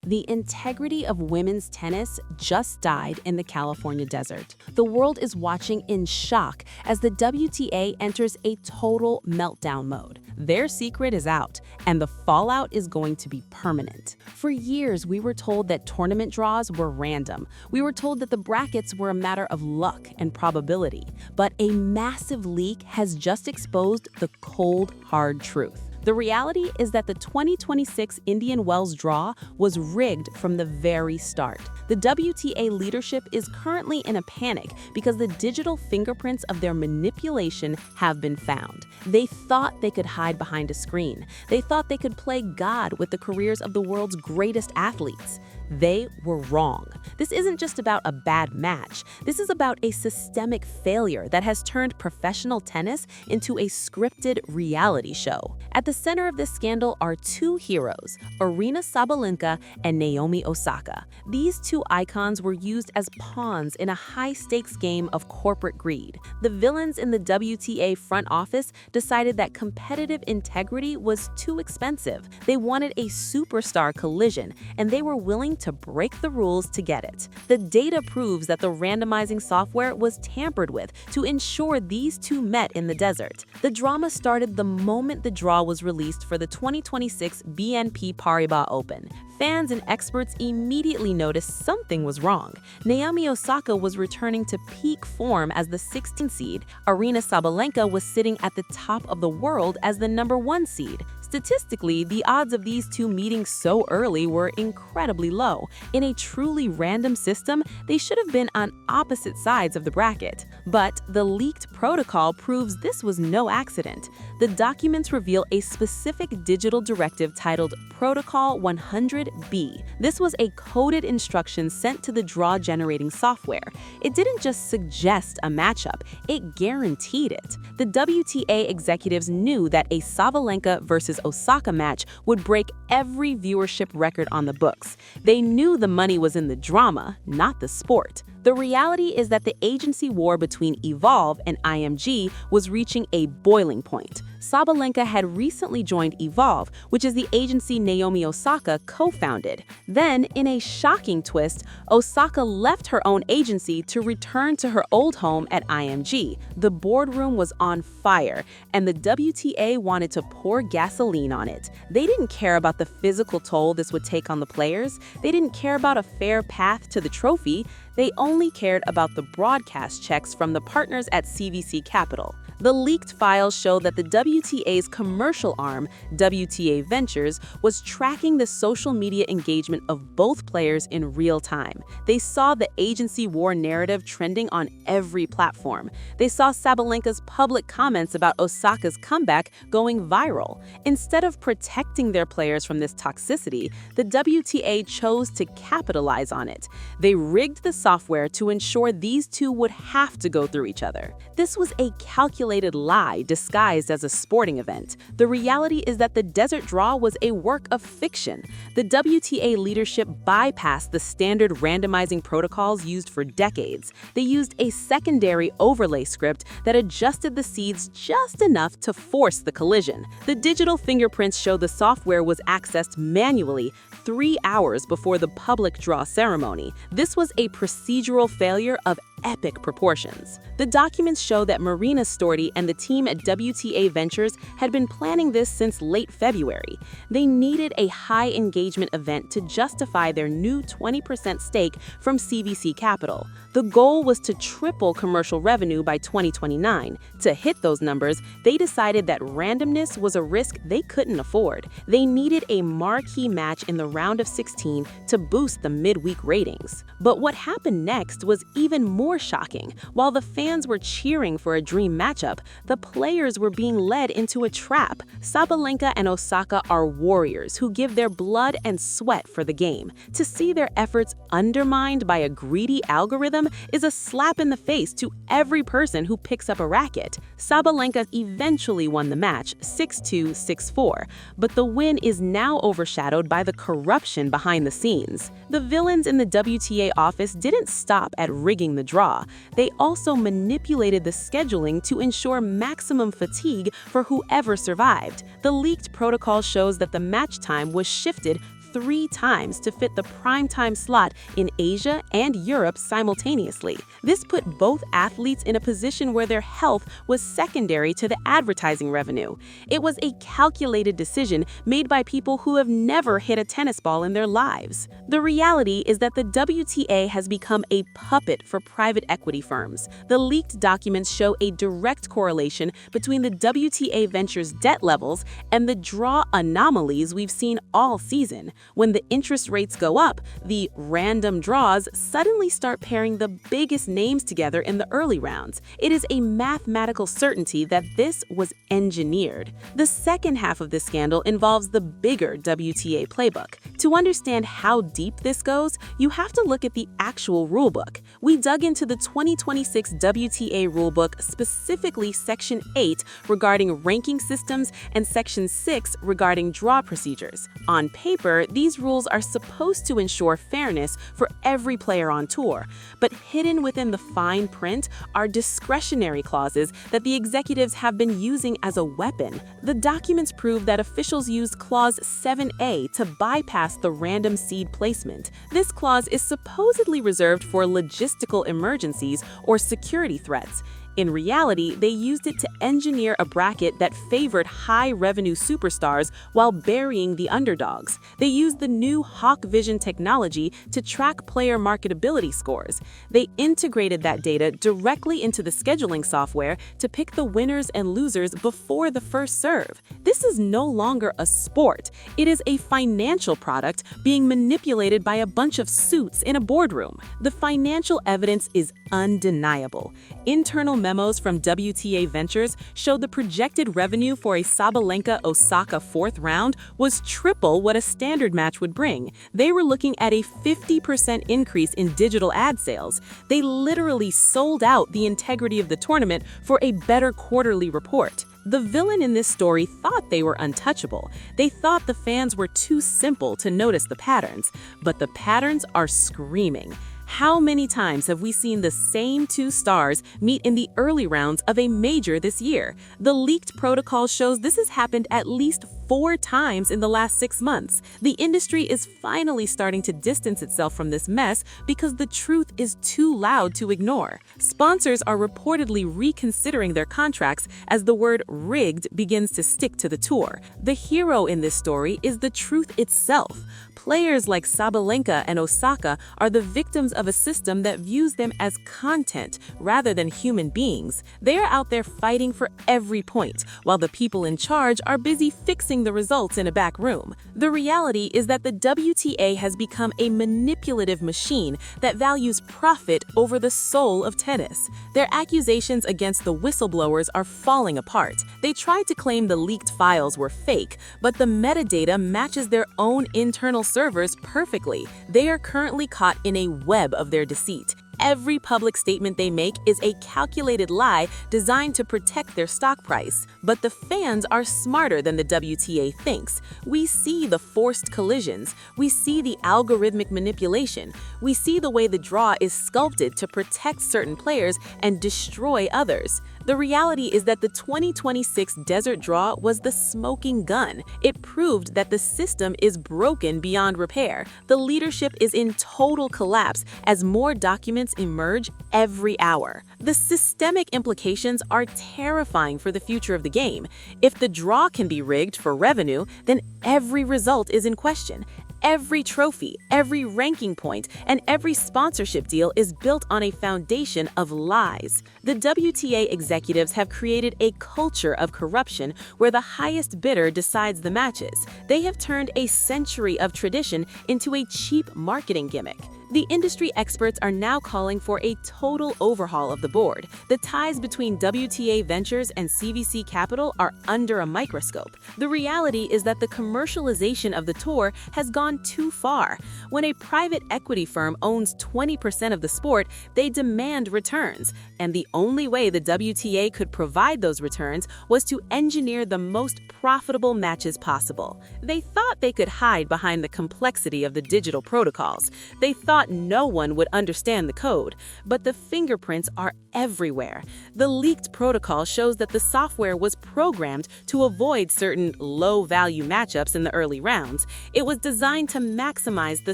The integrity of women's tennis just died in the California desert. The world is watching in shock as the WTA enters a total meltdown mode. Their secret is out, and the fallout is going to be permanent. For years, we were told that tournament draws were random. We were told that the brackets were a matter of luck and probability. But a massive leak has just exposed the cold, hard truth. The reality is that the 2026 Indian Wells draw was rigged from the very start. The WTA leadership is currently in a panic because the digital fingerprints of their manipulation have been found. They thought they could hide behind a screen. They thought they could play God with the careers of the world's greatest athletes. They were wrong. This isn't just about a bad match. This is about a systemic failure that has turned professional tennis into a scripted reality show. At the center of this scandal are two heroes, Aryna Sabalenka and Naomi Osaka. These two icons were used as pawns in a high-stakes game of corporate greed. The villains in the WTA front office decided that competitive integrity was too expensive. They wanted a superstar collision, and they were willing to break the rules to get it. The data proves that the randomizing software was tampered with to ensure these two met in the desert. The drama started the moment the draw was released for the 2026 BNP Paribas Open. Fans and experts immediately noticed something was wrong. Naomi Osaka was returning to peak form as the 16th seed. Aryna Sabalenka was sitting at the top of the world as the #1 seed. Statistically, the odds of these two meeting so early were incredibly low. In a truly random system, they should have been on opposite sides of the bracket. But the leaked protocol proves this was no accident. The documents reveal a specific digital directive titled Protocol 100B. This was a coded instruction sent to the draw-generating software. It didn't just suggest a matchup, it guaranteed it. The WTA executives knew that a Sabalenka versus Osaka match would break every viewership record on the books. They knew the money was in the drama, not the sport. The reality is that the agency war between Evolve and IMG was reaching a boiling point. Sabalenka had recently joined Evolve, which is the agency Naomi Osaka co-founded. Then, in a shocking twist, Osaka left her own agency to return to her old home at IMG. The boardroom was on fire, and the WTA wanted to pour gasoline on it. They didn't care about the physical toll this would take on the players. They didn't care about a fair path to the trophy. They only cared about the broadcast checks from the partners at CVC Capital. The leaked files show that the WTA's commercial arm, WTA Ventures, was tracking the social media engagement of both players in real time. They saw the agency war narrative trending on every platform. They saw Sabalenka's public comments about Osaka's comeback going viral. Instead of protecting their players from this toxicity, the WTA chose to capitalize on it. They rigged the software to ensure these two would have to go through each other. This was a calculated lie disguised as a sporting event. The reality is that the desert draw was a work of fiction. The WTA leadership bypassed the standard randomizing protocols used for decades. They used a secondary overlay script that adjusted the seeds just enough to force the collision. The digital fingerprints show the software was accessed manually 3 hours before the public draw ceremony. This was a procedural failure of epic proportions. The documents show that Marina Storti and the team at WTA Ventures had been planning this since late February. They needed a high-engagement event to justify their new 20% stake from CVC Capital. The goal was to triple commercial revenue by 2029. To hit those numbers, they decided that randomness was a risk they couldn't afford. They needed a marquee match in the round of 16 to boost the midweek ratings. But what happened next was even more shocking. While the fans were cheering for a dream matchup, the players were being led into a trap. Sabalenka and Osaka are warriors who give their blood and sweat for the game. To see their efforts undermined by a greedy algorithm is a slap in the face to every person who picks up a racket. Sabalenka eventually won the match 6-2, 6-4, but the win is now overshadowed by the corruption behind the scenes. The villains in the WTA office didn't stop at rigging the draw. They also manipulated the scheduling to ensure maximum fatigue for whoever survived. The leaked protocol shows that the match time was shifted 3 times to fit the primetime slot in Asia and Europe simultaneously. This put both athletes in a position where their health was secondary to the advertising revenue. It was a calculated decision made by people who have never hit a tennis ball in their lives. The reality is that the WTA has become a puppet for private equity firms. The leaked documents show a direct correlation between the WTA Ventures debt levels and the draw anomalies we've seen all season. When the interest rates go up, the random draws suddenly start pairing the biggest names together in the early rounds. It is a mathematical certainty that this was engineered. The second half of this scandal involves the bigger WTA playbook. To understand how deep this goes, you have to look at the actual rulebook. We dug into the 2026 WTA rulebook, specifically Section 8 regarding ranking systems and Section 6 regarding draw procedures. On paper, these rules are supposed to ensure fairness for every player on tour, but hidden within the fine print are discretionary clauses that the executives have been using as a weapon. The documents prove that officials used Clause 7A to bypass the random seed placement. This clause is supposedly reserved for logistical emergencies or security threats. In reality, they used it to engineer a bracket that favored high-revenue superstars while burying the underdogs. They used the new Hawk Vision technology to track player marketability scores. They integrated that data directly into the scheduling software to pick the winners and losers before the first serve. This is no longer a sport. It is a financial product being manipulated by a bunch of suits in a boardroom. The financial evidence is undeniable. Internal memos from WTA Ventures showed the projected revenue for a Sabalenka Osaka fourth round was triple what a standard match would bring. They were looking at a 50% increase in digital ad sales. They literally sold out the integrity of the tournament for a better quarterly report. The villain in this story thought they were untouchable. They thought the fans were too simple to notice the patterns, but the patterns are screaming. How many times have we seen the same two stars meet in the early rounds of a major this year? The leaked protocol shows this has happened at least 4 times in the last 6 months. The industry is finally starting to distance itself from this mess because the truth is too loud to ignore. Sponsors are reportedly reconsidering their contracts as the word rigged begins to stick to the tour. The hero in this story is the truth itself. Players like Sabalenka and Osaka are the victims of a system that views them as content rather than human beings. They are out there fighting for every point, while the people in charge are busy fixing the results in a back room. The reality is that the WTA has become a manipulative machine that values profit over the soul of tennis. Their accusations against the whistleblowers are falling apart. They tried to claim the leaked files were fake, but the metadata matches their own internal servers perfectly. They are currently caught in a web of their deceit. Every public statement they make is a calculated lie designed to protect their stock price. But the fans are smarter than the WTA thinks. We see the forced collisions. We see the algorithmic manipulation. We see the way the draw is sculpted to protect certain players and destroy others. The reality is that the 2026 Desert Draw was the smoking gun. It proved that the system is broken beyond repair. The leadership is in total collapse as more documents emerge every hour. The systemic implications are terrifying for the future of the game. If the draw can be rigged for revenue, then every result is in question. Every trophy, every ranking point, and every sponsorship deal is built on a foundation of lies. The WTA executives have created a culture of corruption where the highest bidder decides the matches. They have turned a century of tradition into a cheap marketing gimmick. The industry experts are now calling for a total overhaul of the board. The ties between WTA Ventures and CVC Capital are under a microscope. The reality is that the commercialization of the tour has gone too far. When a private equity firm owns 20% of the sport, they demand returns. And the only way the WTA could provide those returns was to engineer the most profitable matches possible. They thought they could hide behind the complexity of the digital protocols. They thought thought no one would understand the code, but the fingerprints are everywhere. The leaked protocol shows that the software was programmed to avoid certain low-value matchups in the early rounds. It was designed to maximize the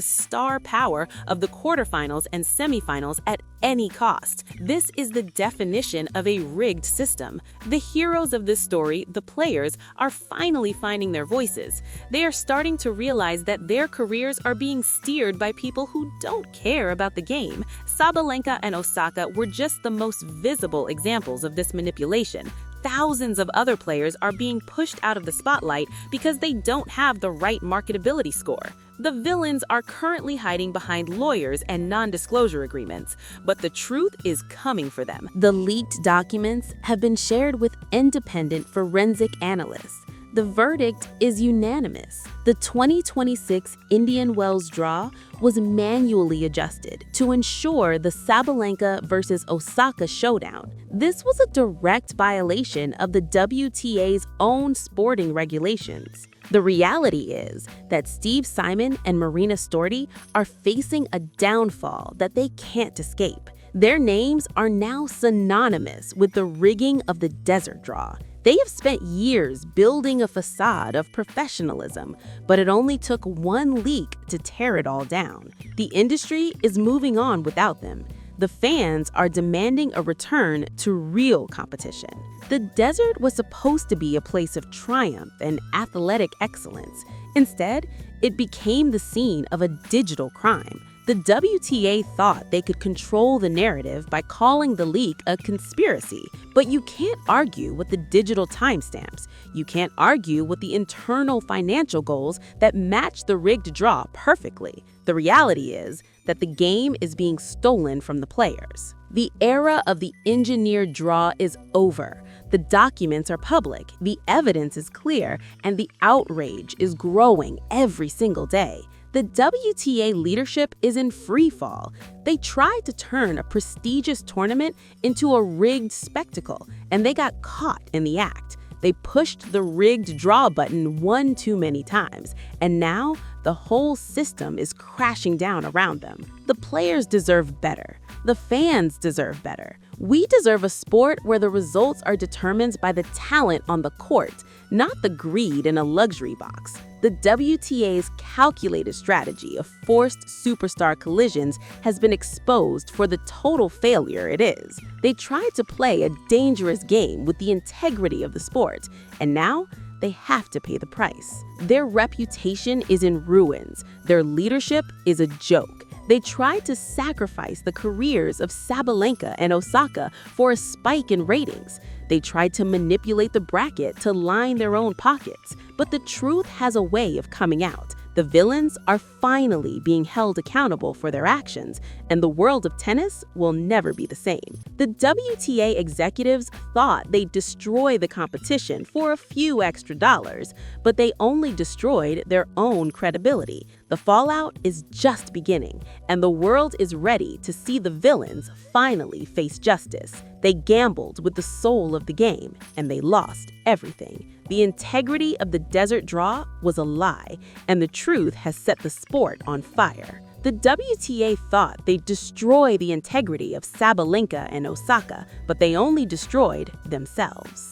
star power of the quarterfinals and semifinals at any cost. This is the definition of a rigged system. The heroes of this story, the players, are finally finding their voices. They are starting to realize that their careers are being steered by people who don't care about the game. Sabalenka and Osaka were just the most visible examples of this manipulation. Thousands of other players are being pushed out of the spotlight because they don't have the right marketability score. The villains are currently hiding behind lawyers and non-disclosure agreements, but the truth is coming for them. The leaked documents have been shared with independent forensic analysts. The verdict is unanimous. The 2026 Indian Wells draw was manually adjusted to ensure the Sabalenka versus Osaka showdown. This was a direct violation of the WTA's own sporting regulations. The reality is that Steve Simon and Marina Storti are facing a downfall that they can't escape. Their names are now synonymous with the rigging of the desert draw. They have spent years building a facade of professionalism, but it only took one leak to tear it all down. The industry is moving on without them. The fans are demanding a return to real competition. The desert was supposed to be a place of triumph and athletic excellence. Instead, it became the scene of a digital crime. The WTA thought they could control the narrative by calling the leak a conspiracy, but you can't argue with the digital timestamps. You can't argue with the internal financial goals that match the rigged draw perfectly. The reality is that the game is being stolen from the players. The era of the engineered draw is over. The documents are public, the evidence is clear, and the outrage is growing every single day. The WTA leadership is in free fall. They tried to turn a prestigious tournament into a rigged spectacle, and they got caught in the act. They pushed the rigged draw button one too many times, and now the whole system is crashing down around them. The players deserve better. The fans deserve better. We deserve a sport where the results are determined by the talent on the court, not the greed in a luxury box. The WTA's calculated strategy of forced superstar collisions has been exposed for the total failure it is. They tried to play a dangerous game with the integrity of the sport, and now they have to pay the price. Their reputation is in ruins. Their leadership is a joke. They tried to sacrifice the careers of Sabalenka and Osaka for a spike in ratings. They tried to manipulate the bracket to line their own pockets, but the truth has a way of coming out. The villains are finally being held accountable for their actions, and the world of tennis will never be the same. The WTA executives thought they'd destroy the competition for a few extra dollars, but they only destroyed their own credibility. The fallout is just beginning, and the world is ready to see the villains finally face justice. They gambled with the soul of the game, and they lost everything. The integrity of the desert draw was a lie, and the truth has set the sport on fire. The WTA thought they'd destroy the integrity of Sabalenka and Osaka, but they only destroyed themselves.